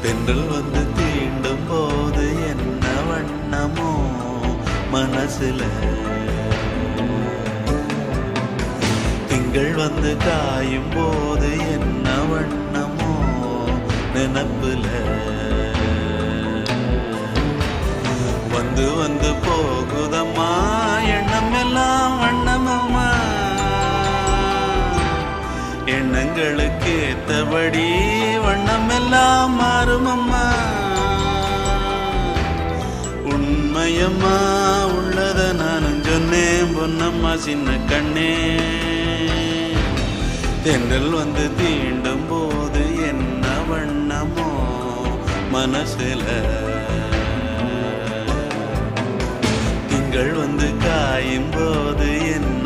தென்றல் வந்து தீண்டும் போது என்ன வண்ணமோ மனசுல, திங்கள் வந்து காயும் போது என்ன வண்ணமோ நினப்புல, வந்து வந்து போகுதம்மா எண்ணம் எல்லாம் வண்ணமம்மா, எண்ணங்களுக்கு ஏத்தபடி வண்ணம் எல்லாம் மாறுமம்மா. உண்மையம்மா உள்ளத நானும் சொன்னேன் பொன்னம்மா சின்ன கண்ணே, தென்றல் வந்து தீண்டும் போது என்ன வண்ணமோ மனசுல, திங்கள் வந்து காயும் போது என்ன